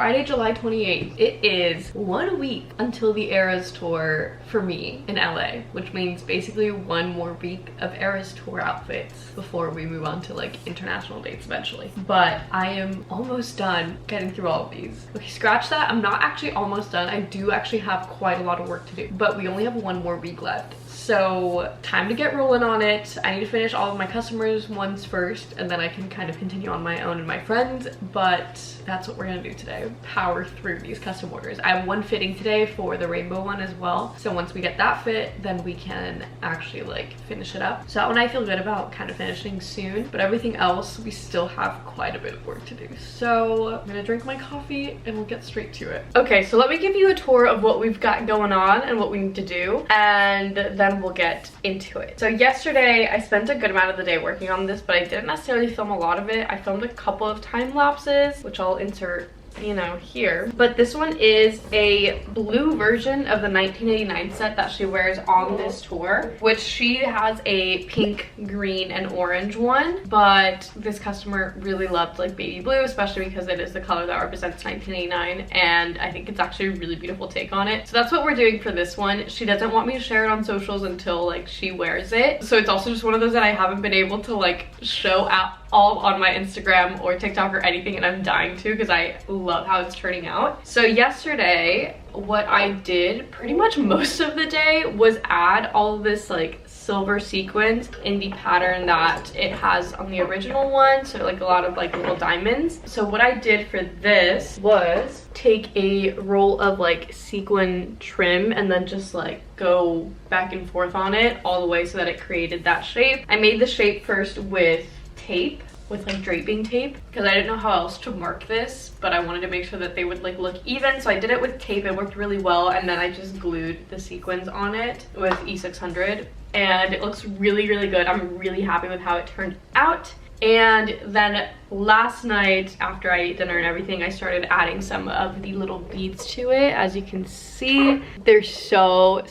Friday, July 28th. It is 1 week until the Eras tour for me in LA, which means basically 1 more week of Eras tour outfits before we move on to like international dates eventually. But I am almost done getting through all of these. Okay, scratch that. I'm not actually almost done. I do actually have quite a lot of work to do, but we only have 1 more week left. So time to get rolling on it. I need to finish all of my customers' ones first, and then I can kind of continue on my own and my friends, but that's what we're gonna do today. Power through these custom orders. I have 1 fitting today for the rainbow one as well. So once we get that fit, then we can actually like finish it up. So that one I feel good about kind of finishing soon, but everything else, we still have quite a bit of work to do. So I'm gonna drink my coffee and we'll get straight to it. Okay, so let me give you a tour of what we've got going on and what we need to do, and then we'll get into it. So yesterday I spent a good amount of the day working on this, but I didn't necessarily film a lot of it. I filmed a couple of time lapses, which I'll insert, you know, here. But this one is a blue version of the 1989 set that she wears on this tour, which she has a pink, green, and orange one, but this customer really loved like baby blue, especially because it is the color that represents 1989, and I think it's actually a really beautiful take on it. So that's what we're doing for this one. She doesn't want me to share it on socials until like she wears it, so it's also just one of those that I haven't been able to like show out all on my Instagram or TikTok or anything, and I'm dying to because I love how it's turning out. So yesterday, what I did pretty much most of the day was add all of this like silver sequins in the pattern that it has on the original one, so like a lot of like little diamonds. So what I did for this was take a roll of like sequin trim and then just like go back and forth on it all the way so that it created that shape. I made the shape first with tape, with like draping tape, because I didn't know how else to mark this, but I wanted to make sure that they would like look even, so I did it with tape. It worked really well, and then I just glued the sequins on it with E600, and it looks really, really good. I'm really happy with how it turned out. And then last night, after I ate dinner and everything, I started adding some of the little beads to it. As you can see, they're so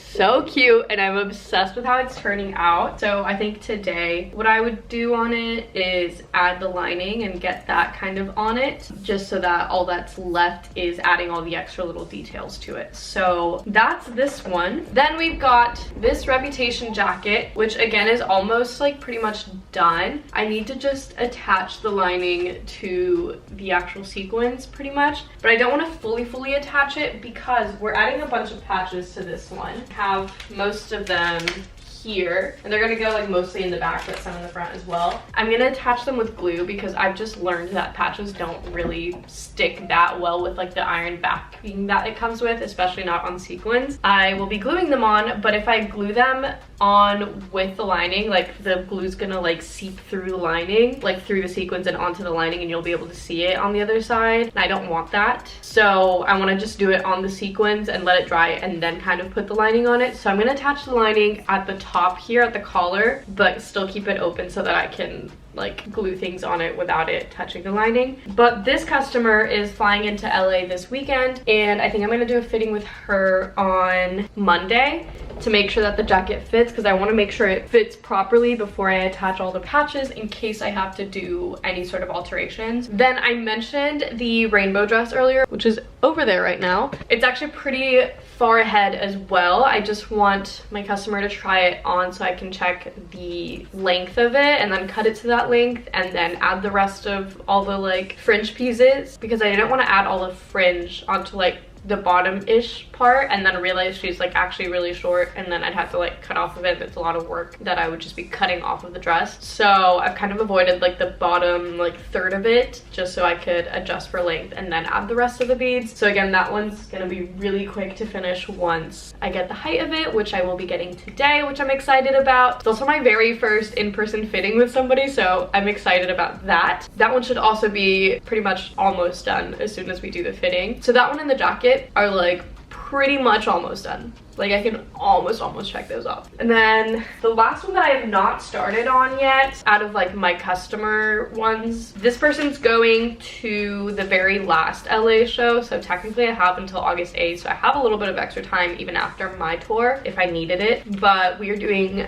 cute, and I'm obsessed with how it's turning out. So I think today what I would do on it is add the lining and get that kind of on it, just so that all that's left is adding all the extra little details to it. So that's this one. Then we've got this Reputation jacket, which again is almost like pretty much done. I need to just attach the lining to the actual sequins pretty much, but I don't want to fully attach it because we're adding a bunch of patches to this one. Have most of them here, and they're gonna go like mostly in the back but some in the front as well. I'm gonna attach them with glue because I've just learned that patches don't really stick that well with like the iron backing that it comes with, especially not on sequins. I will be gluing them on, but if I glue them on with the lining, like the glue's gonna like seep through the lining, like through the sequins and onto the lining, and you'll be able to see it on the other side, and I don't want that. So I want to just do it on the sequins and let it dry and then kind of put the lining on it. So I'm gonna attach the lining at the top here at the collar, but still keep it open so that I can like glue things on it without it touching the lining. But this customer is flying into LA this weekend, and I think I'm gonna do a fitting with her on Monday to make sure that the jacket fits, because I want to make sure it fits properly before I attach all the patches in case I have to do any sort of alterations. Then I mentioned the rainbow dress earlier, which is over there right now. It's actually pretty far ahead as well. I just want my customer to try it on so I can check the length of it and then cut it to that length and then add the rest of all the like fringe pieces, because I didn't want to add all the fringe onto like the bottom-ish part and then realize she's like actually really short, and then I'd have to like cut off of it. It's a lot of work that I would just be cutting off of the dress. So I've kind of avoided like the bottom like third of it just so I could adjust for length and then add the rest of the beads. So again, that one's gonna be really quick to finish once I get the height of it, which I will be getting today, which I'm excited about. It's also my very first in-person fitting with somebody, so I'm excited about that. That one should also be pretty much almost done as soon as we do the fitting. So that one and the jacket are like pretty much almost done. Like I can almost check those off. And then the last one that I have not started on yet out of like my customer ones, this person's going to the very last LA show, so technically I have until August 8th, so I have a little bit of extra time even after my tour if I needed it. But we are doing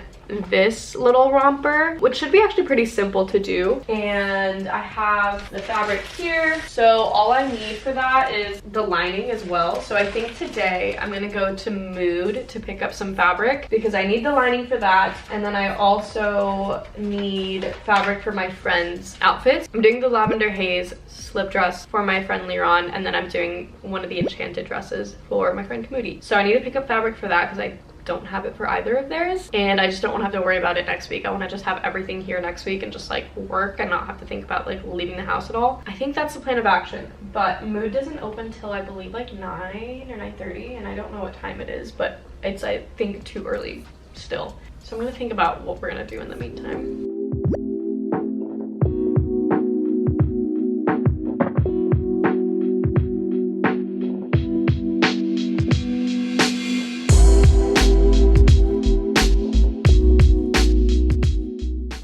this little romper, which should be actually pretty simple to do. And I have the fabric here. So all I need for that is the lining as well. So I think today I'm gonna go to Mood to pick up some fabric because I need the lining for that. And then I also need fabric for my friend's outfits. I'm doing the lavender haze slip dress for my friend Liron, and then I'm doing one of the enchanted dresses for my friend Kamudi. So I need to pick up fabric for that because I don't have it for either of theirs, and I just don't want to have to worry about it next week. I want to just have everything here next week and just like work and not have to think about like leaving the house at all. I think that's the plan of action, but Mood doesn't open till I believe like 9 or 9:30, and I don't know what time it is, but it's I think too early still. So I'm gonna think about what we're gonna do in the meantime.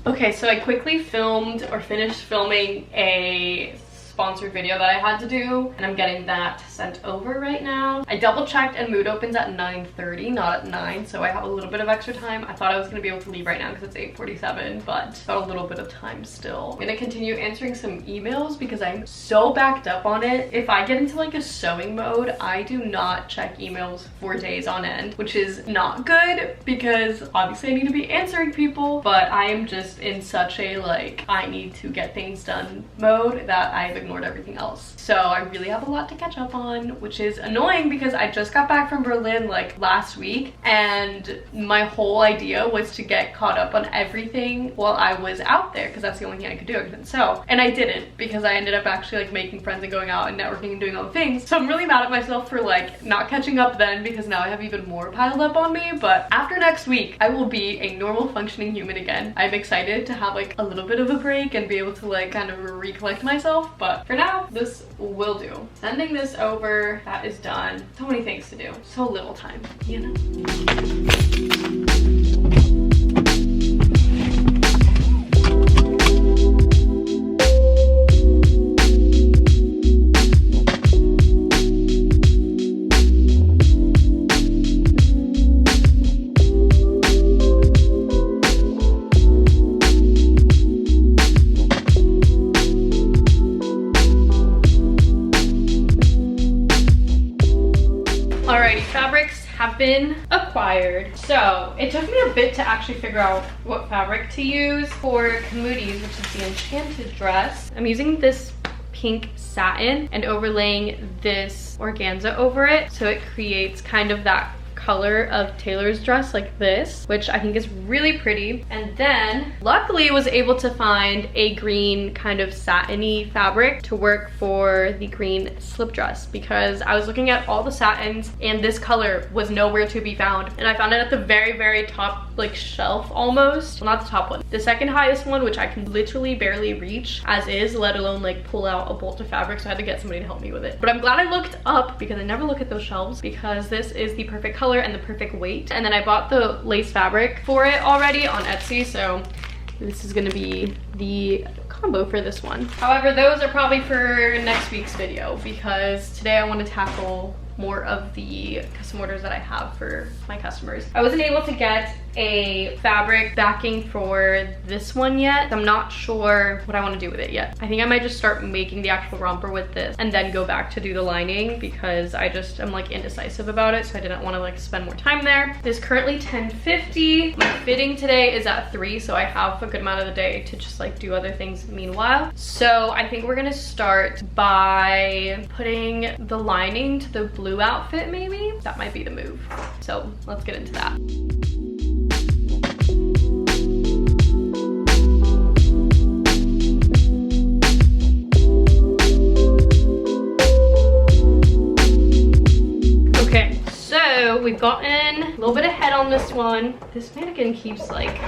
Okay, so I quickly filmed or finished filming a sponsored video that I had to do, and I'm getting that sent over right now. I double checked and Mood opens at 9:30, not at 9, so I have a little bit of extra time. I thought I was gonna be able to leave right now because it's 8:47, but got a little bit of time still. I'm gonna continue answering some emails because I'm so backed up on it. If I get into like a sewing mode, I do not check emails for days on end, which is not good because obviously I need to be answering people, but I am just in such a like I need to get things done mode that I've ignored everything else. So I really have a lot to catch up on, which is annoying because I just got back from Berlin like last week, and my whole idea was to get caught up on everything while I was out there because that's the only thing I could do. I couldn't sew, and I didn't because I ended up actually like making friends and going out and networking and doing all the things. So I'm really mad at myself for like not catching up then because now I have even more piled up on me. But after next week I will be a normal functioning human again. I'm excited to have like a little bit of a break and be able to like kind of recollect myself, but for now this will do. Sending this over, that is done. So many things to do, so little time, you know. Alrighty, fabrics have been acquired. So it took me a bit to actually figure out what fabric to use for Kamudi's, which is the enchanted dress. I'm using this pink satin and overlaying this organza over it, so it creates kind of that color of Taylor's dress like this, which I think is really pretty. And then luckily was able to find a green kind of satiny fabric to work for the green slip dress because I was looking at all the satins and this color was nowhere to be found, and I found it at the very top like shelf almost. Well, not the top one, the second highest one, which I can literally barely reach as is, let alone like pull out a bolt of fabric, so I had to get somebody to help me with it. But I'm glad I looked up because I never look at those shelves because this is the perfect color and the perfect weight. And then I bought the lace fabric for it already on Etsy, so this is gonna be the combo for this one. However, those are probably for next week's video because today I want to tackle more of the custom orders that I have for my customers. I wasn't able to get a fabric backing for this one yet. I'm not sure what I want to do with it yet. I think I might just start making the actual romper with this and then go back to do the lining because I just am like indecisive about it, so I didn't want to like spend more time there. It is currently 10:50. My fitting today is at 3, so I have a good amount of the day to just like do other things meanwhile. So I think we're gonna start by putting the lining to the blue outfit maybe. That might be the move. So let's get into that. Okay, so we've gotten a little bit ahead on this one. This mannequin keeps like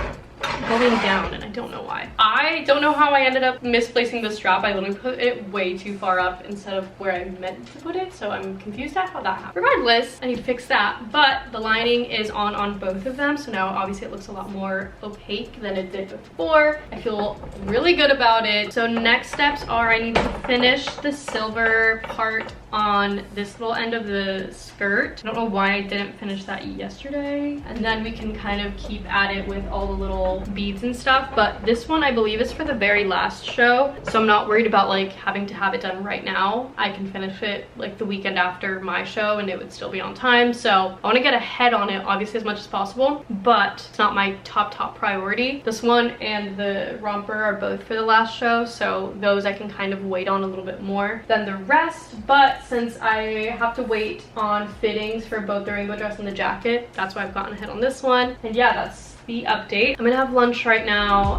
going down and I don't know why. I don't know how I ended up misplacing the strap. I literally put it way too far up instead of where I meant to put it, so I'm confused at how that happened. Regardless, I need to fix that, but the lining is on both of them, so now obviously it looks a lot more opaque than it did before. I feel really good about it. So next steps are I need to finish the silver part on this little end of the skirt. I don't know why I didn't finish that yesterday. And then we can kind of keep at it with all the little beads and stuff. But this one I believe is for the very last show, so I'm not worried about like having to have it done right now. I can finish it like the weekend after my show and it would still be on time. So I want to get ahead on it obviously as much as possible, but it's not my top priority. This one and the romper are both for the last show, so those I can kind of wait on a little bit more than the rest. But since I have to wait on fittings for both the rainbow dress and the jacket, that's why I've gotten ahead on this one. And yeah, that's the update. I'm gonna have lunch right now.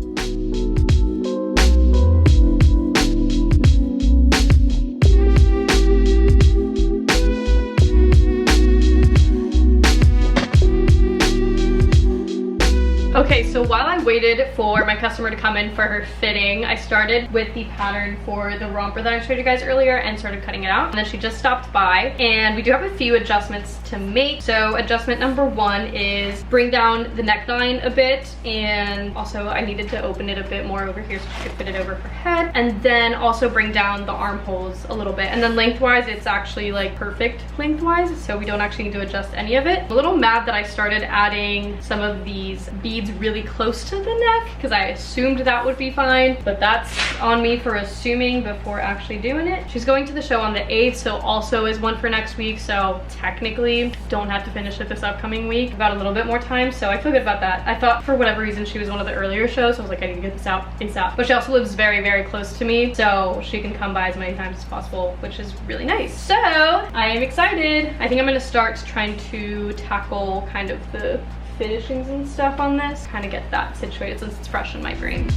Okay, so while I waited for my customer to come in for her fitting, I started with the pattern for the romper that I showed you guys earlier and started cutting it out. And then she just stopped by, and we do have a few adjustments to make. So adjustment number one is bring down the neckline a bit, and also I needed to open it a bit more over here so she could fit it over her head, and then also bring down the armholes a little bit. And then lengthwise, it's actually like perfect lengthwise, so we don't actually need to adjust any of it. I'm a little mad that I started adding some of these beads really close to the neck because I assumed that would be fine, but that's on me for assuming before actually doing it. She's going to the show on the 8th, so also is one for next week, so technically don't have to finish it this upcoming week. I've got a little bit more time, so I feel good about that. I thought for whatever reason she was one of the earlier shows, so I was like, I need to get this out ASAP. But she also lives very close to me, so she can come by as many times as possible, which is really nice. So I am excited. I think I'm gonna start trying to tackle kind of the finishings and stuff on this, kind of get that situated since it's fresh in my brain.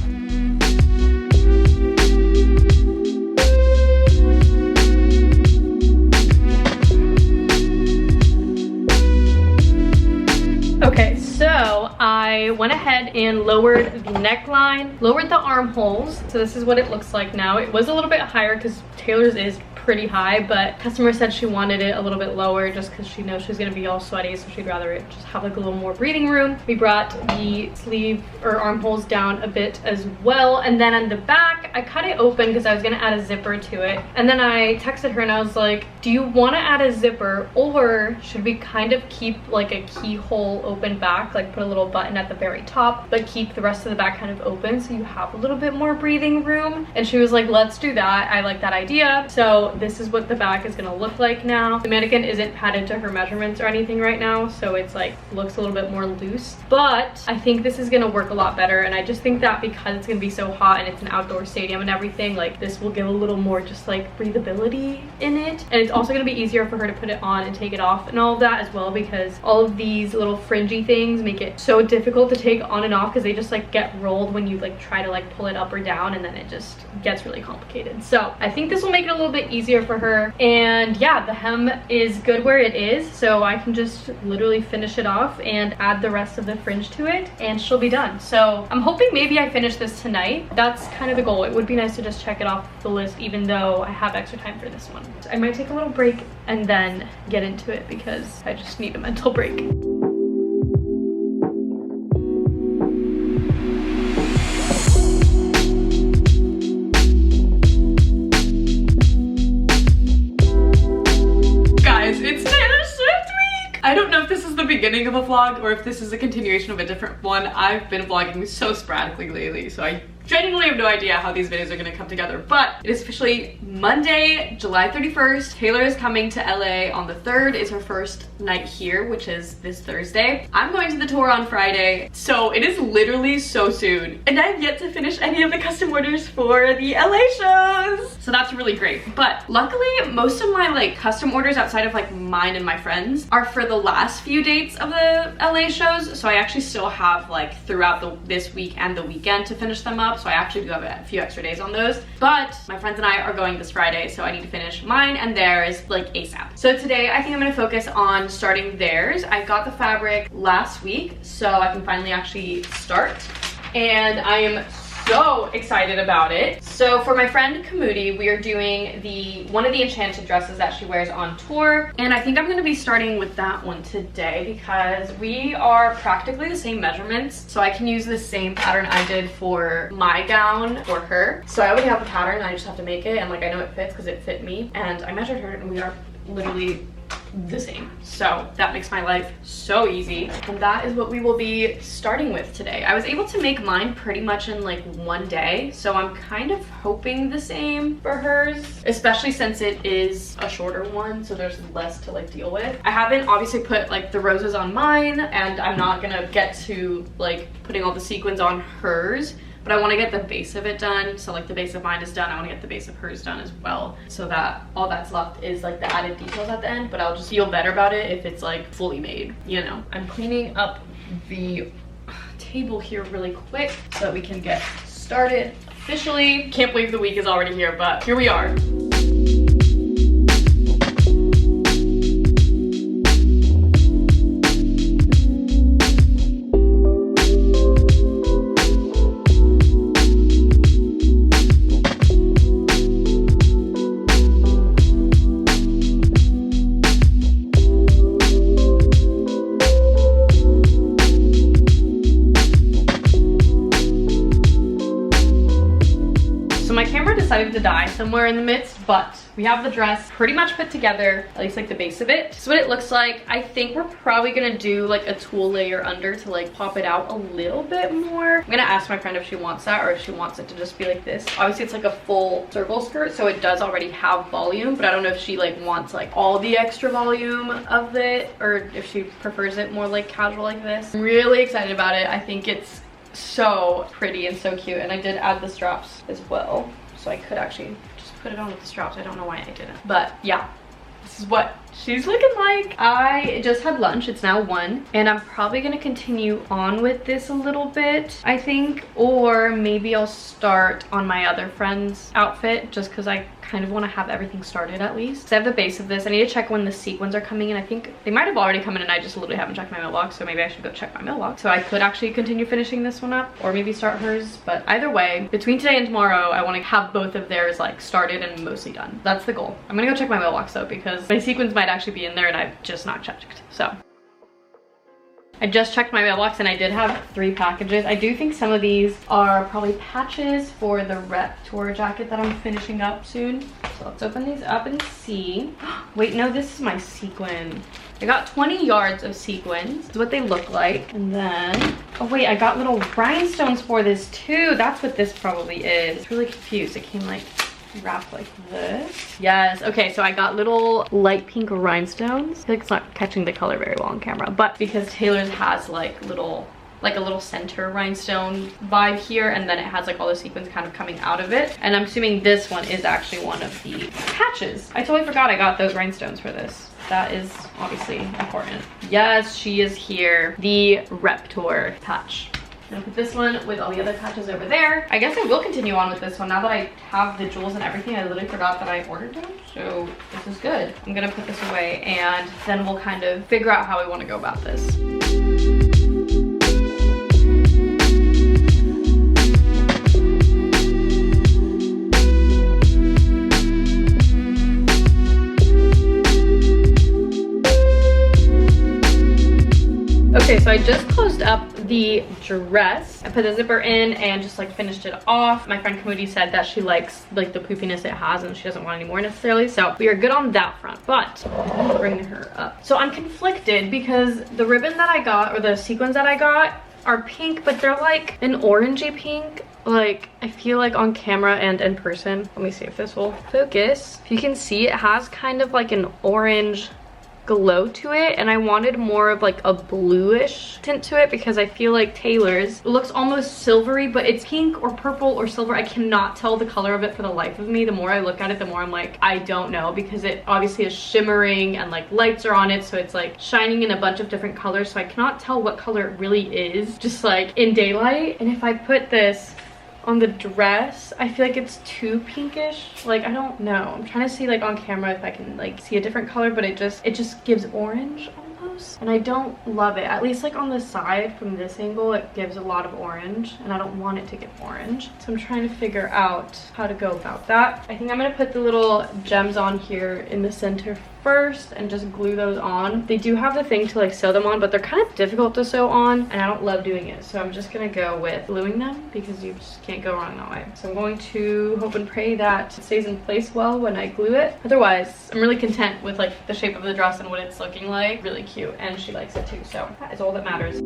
Okay, so I went ahead and lowered the neckline, lowered the armholes. So this is what it looks like now. It was a little bit higher because Taylor's is pretty high, but customer said she wanted it a little bit lower just because she knows she's gonna be all sweaty, so she'd rather it just have like a little more breathing room. We brought the sleeve or armholes down a bit as well, and then on the back I cut it open because I was gonna add a zipper to it, and then I texted her and I was like, do you want to add a zipper, or should we kind of keep like a keyhole open back, like put a little button at the very top but keep the rest of the back kind of open so you have a little bit more breathing room? And she was like, let's do that. I like that idea. So this is what the back is gonna look like now. The mannequin isn't padded to her measurements or anything right now, so it's like looks a little bit more loose, but I think this is gonna work a lot better. And I just think that because it's gonna be so hot and it's an outdoor stadium and everything, like this will give a little more just like breathability in it. And it's also gonna be easier for her to put it on and take it off and all of that as well, because all of these little fringy things make it so difficult to take on and off because they just like get rolled when you like try to like pull it up or down, and then it just gets really complicated. So I think this will make it a little bit easier for her. And yeah, the hem is good where it is, so I can just literally finish it off and add the rest of the fringe to it and she'll be done. So I'm hoping maybe I finish this tonight. That's kind of the goal. It would be nice to just check it off the list even though I have extra time for this one. So I might take a little break and then get into it because I just need a mental break. I don't know if this is the beginning of a vlog or if this is a continuation of a different one. I've been vlogging so sporadically lately, so I genuinely have no idea how these videos are gonna come together, but it is officially Monday, July 31st. Taylor is coming to LA on the 3rd. It's her first night here, which is this Thursday. I'm going to the tour on Friday, so it is literally so soon. And I've yet to finish any of the custom orders for the LA shows. So that's really great. But luckily, most of my like custom orders outside of like mine and my friends are for the last few dates of the LA shows. So I actually still have like throughout this week and the weekend to finish them up. So I actually do have a few extra days on those, but my friends and I are going this Friday, so I need to finish mine and theirs like ASAP. So today I think I'm gonna focus on starting theirs. I got the fabric last week, so I can finally actually start. And I am so excited about it. So for my friend Kamudi, we are doing one of the enchanted dresses that she wears on tour. And I think I'm gonna be starting with that one today because we are practically the same measurements. So I can use the same pattern I did for my gown for her. So I already have the pattern, I just have to make it. And like, I know it fits because it fit me. And I measured her and we are literally the same. So that makes my life so easy. And that is what we will be starting with today. I was able to make mine pretty much in like one day. So I'm kind of hoping the same for hers, especially since it is a shorter one. So there's less to like deal with. I haven't obviously put like the roses on mine, and I'm not gonna get to like putting all the sequins on hers. But I want to get the base of it done. So like the base of mine is done. I want to get the base of hers done as well. So that all that's left is like the added details at the end. But I'll just feel better about it if it's like fully made, you know. I'm cleaning up the table here really quick so that we can get started officially. Can't believe the week is already here, but here we are. Decided to die somewhere in the midst, but we have the dress pretty much put together, at least like the base of it. So what it looks like, I think we're probably gonna do like a tulle layer under to like pop it out a little bit more. I'm gonna ask my friend if she wants that or if she wants it to just be like this. Obviously it's like a full circle skirt, so it does already have volume, but I don't know if she like wants like all the extra volume of it or if she prefers it more like casual like this. I'm really excited about it. I think it's so pretty and so cute, and I did add the straps as well. So I could actually just put it on with the straps. I don't know why I didn't. But yeah, this is what she's looking like. I just had lunch. It's now 1. And I'm probably going to continue on with this a little bit, I think. Or maybe I'll start on my other friend's outfit just because I kind of want to have everything started at least. So I have the base of this. I need to check when the sequins are coming in. I think they might have already come in and I just literally haven't checked my mailbox. So maybe I should go check my mailbox. So I could actually continue finishing this one up or maybe start hers. But either way, between today and tomorrow, I want to have both of theirs like started and mostly done. That's the goal. I'm going to go check my mailbox though because my sequins might actually be in there and I've just not checked. So I just checked my mailbox and I did have 3 packages. I do think some of these are probably patches for the rep tour jacket that I'm finishing up soon. So let's open these up and see. Wait, no, this is my sequin. I got 20 yards of sequins. This is what they look like. And then, oh wait, I got little rhinestones for this too. That's what this probably is. It's really confused. It came like wrapped like this. Yes, okay, so I got little light pink rhinestones. I feel like it's not catching the color very well on camera, but because Taylor's has like a little center rhinestone vibe here, and then it has like all the sequins kind of coming out of it. And I'm assuming this one is actually one of the patches. I totally forgot I got those rhinestones for this. That is obviously important. Yes, she is here. The Rep Tour patch. I'm gonna put this one with all the other patches over there. I guess I will continue on with this one now that I have the jewels and everything. I literally forgot that I ordered them, so this is good. I'm gonna put this away and then we'll kind of figure out how we want to go about this. Okay, so I just closed up the dress. I put the zipper in and just like finished it off. My friend Kamudi said that she likes like the poopiness it has and she doesn't want any more necessarily. So we are good on that front, but I'm gonna bring her up. So I'm conflicted because the ribbon that I got or the sequins that I got are pink, but they're like an orangey pink. Like I feel like on camera and in person. Let me see if this will focus. If you can see, it has kind of like an orange glow to it, and I wanted more of like a bluish tint to it because I feel like Taylor's looks almost silvery, but it's pink or purple or silver. I cannot tell the color of it for the life of me. The more I look at it, the more I'm like, I don't know, because it obviously is shimmering and like lights are on it, so it's like shining in a bunch of different colors, so I cannot tell what color it really is just like in daylight. And if I put this on the dress, I feel like it's too pinkish. Like, I don't know. I'm trying to see like on camera if I can like see a different color, but it just gives orange almost. almost, and I don't love it. At least like on the side from this angle, it gives a lot of orange, and I don't want it to give orange. So I'm trying to figure out how to go about that. I think I'm gonna put the little gems on here in the center first and just glue those on. They do have the thing to like sew them on, but they're kind of difficult to sew on, and I don't love doing it. So I'm just gonna go with gluing them because you just can't go wrong that way. So I'm going to hope and pray that it stays in place well when I glue it. Otherwise, I'm really content with like the shape of the dress and what it's looking like. Really cute, and she likes it too, so that is all that matters.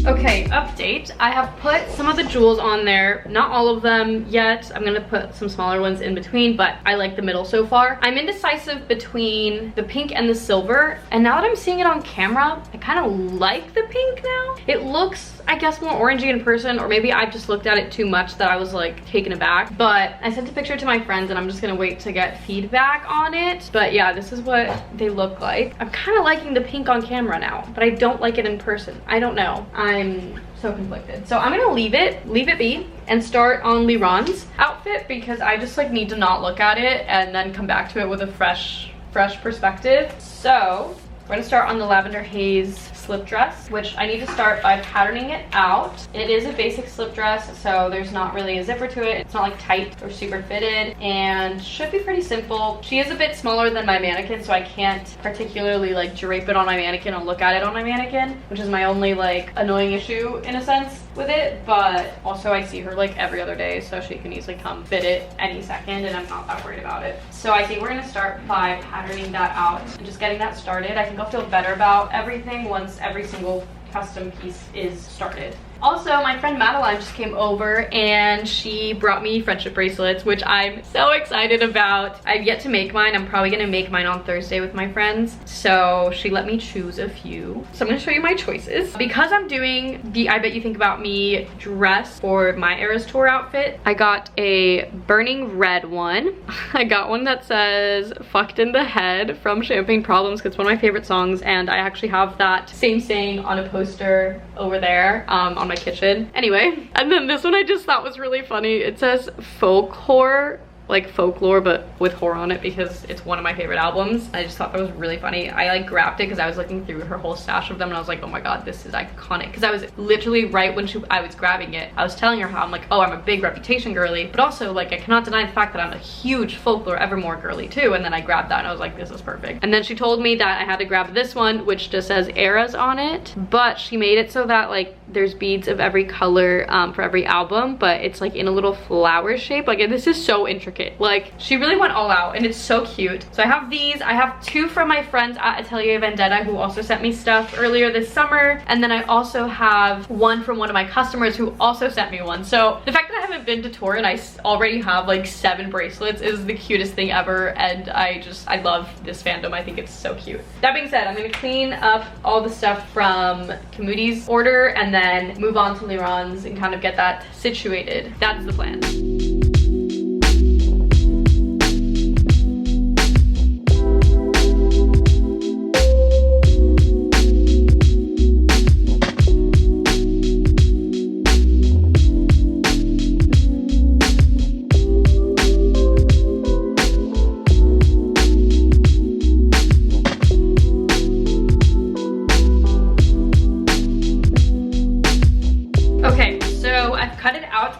Okay, update. I have put some of the jewels on there, not all of them yet. I'm gonna put some smaller ones in between, but I like the middle so far. I'm indecisive between the pink and the silver, and now that I'm seeing it on camera, I kind of like the pink now. It looks, I guess, more orangey in person, or maybe I've just looked at it too much that I was like taken aback. But I sent a picture to my friends, and I'm just gonna wait to get feedback on it. But yeah, this is what they look like. I'm kind of liking the pink on camera now, but I don't like it in person. I don't know. I'm so conflicted. So I'm gonna leave it be and start on Liron's outfit because I just like need to not look at it and then come back to it with a fresh perspective. So we're gonna start on the Lavender Haze slip dress, which I need to start by patterning it out. It is a basic slip dress, so there's not really a zipper to it. It's not like tight or super fitted, and should be pretty simple. She is a bit smaller than my mannequin, so I can't particularly like drape it on my mannequin or look at it on my mannequin, which is my only like annoying issue in a sense with it. But also I see her like every other day, so she can easily come fit it any second, and I'm not that worried about it. So I think we're gonna start by patterning that out and just getting that started. I think I'll feel better about everything once every single custom piece is started. Also, my friend Madeline just came over and she brought me friendship bracelets, which I'm so excited about. I've yet to make mine. I'm probably gonna make mine on Thursday with my friends. So she let me choose a few. So I'm gonna show you my choices. Because I'm doing the I Bet You Think About Me dress for my Eras Tour outfit, I got a burning red one. I got one that says "Fucked in the Head" from Champagne Problems because it's one of my favorite songs, and I actually have that same saying on a poster over there on my kitchen. Anyway, and then this one I just thought was really funny. It says folk horror, like folklore but with horror on it because it's one of my favorite albums. I just thought that was really funny. I like grabbed it because I was looking through her whole stash of them and I was like, oh my god, this is iconic. Because I was literally right when I was grabbing it, I was telling her how I'm like, oh, I'm a big Reputation girly, but also like I cannot deny the fact that I'm a huge Folklore Evermore girly too. And then I grabbed that and I was like, this is perfect. And then she told me that I had to grab this one, which just says Eras on it, but she made it so that like there's beads of every color for every album, but it's like in a little flower shape. Like this is so intricate. Like she really went all out and it's so cute. So I have these. I have two from my friends at Atelier Vendetta who also sent me stuff earlier this summer, and then I also have one from one of my customers who also sent me one. So the fact that I haven't been to tour and I already have like 7 bracelets is the cutest thing ever, and I love this fandom. I think it's so cute. That being said, I'm gonna clean up all the stuff from Kamuti's order and then move on to Liron's and kind of get that situated. That's the plan.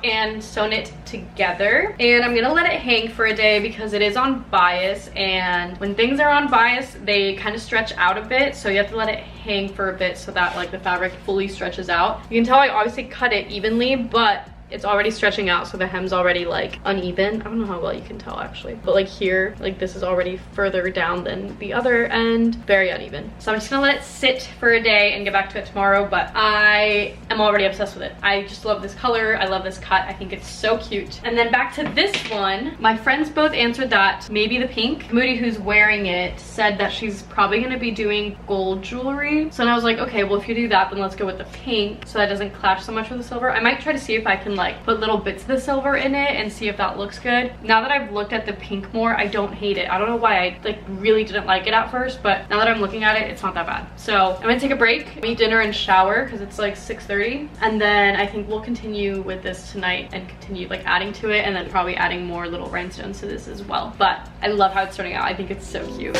And sewn it together, and I'm gonna let it hang for a day because it is on bias, and when things are on bias they kind of stretch out a bit, so you have to let it hang for a bit so that like the fabric fully stretches out. You can tell I obviously cut it evenly, but it's already stretching out, so the hem's already like uneven. I don't know how well you can tell actually, but like here, like this is already further down than the other end, very uneven. So I'm just gonna let it sit for a day and get back to it tomorrow, but I am already obsessed with it. I just love this color, I love this cut, I think it's so cute. And then back to this one, my friends both answered that maybe the pink. Kamuti, who's wearing it, said that she's probably gonna be doing gold jewelry. So then I was like, okay, well if you do that, then let's go with the pink so that doesn't clash so much with the silver. I might try to see if I can like put little bits of the silver in it and see if that looks good. Now that I've looked at the pink more, I don't hate it. I don't know why I like really didn't like it at first, but now that I'm looking at it, it's not that bad. So I'm gonna take a break, eat dinner and shower because it's like 6:30, and then I think we'll continue with this tonight and continue like adding to it, and then probably adding more little rhinestones to this as well. But I love how it's turning out. I think it's so cute.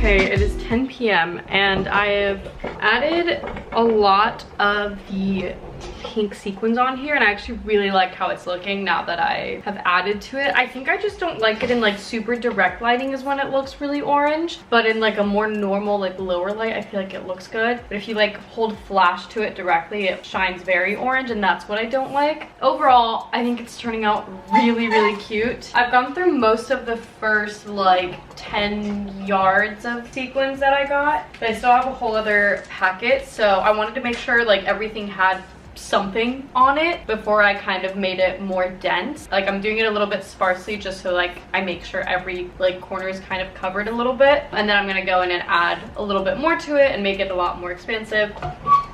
Okay, it is 10 p.m. and I have added a lot of the pink sequins on here, and I actually really like how it's looking now that I have added to it. I think I just don't like it in like super direct lighting is when it looks really orange, but in like a more normal like lower light I feel like it looks good. But if you like hold flash to it directly, it shines very orange, and that's what I don't like. Overall, I think it's turning out really cute. I've gone through most of the first like 10 yards of sequins that I got, but I still have a whole other packet, so I wanted to make sure like everything had something on it before I kind of made it more dense. Like I'm doing it a little bit sparsely just so like I make sure every like corner is kind of covered a little bit, and then I'm gonna go in and add a little bit more to it and make it a lot more expansive.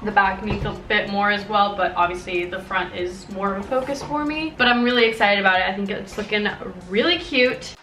The back needs a bit more as well, but obviously the front is more of a focus for me. But I'm really excited about it. I think it's looking really cute.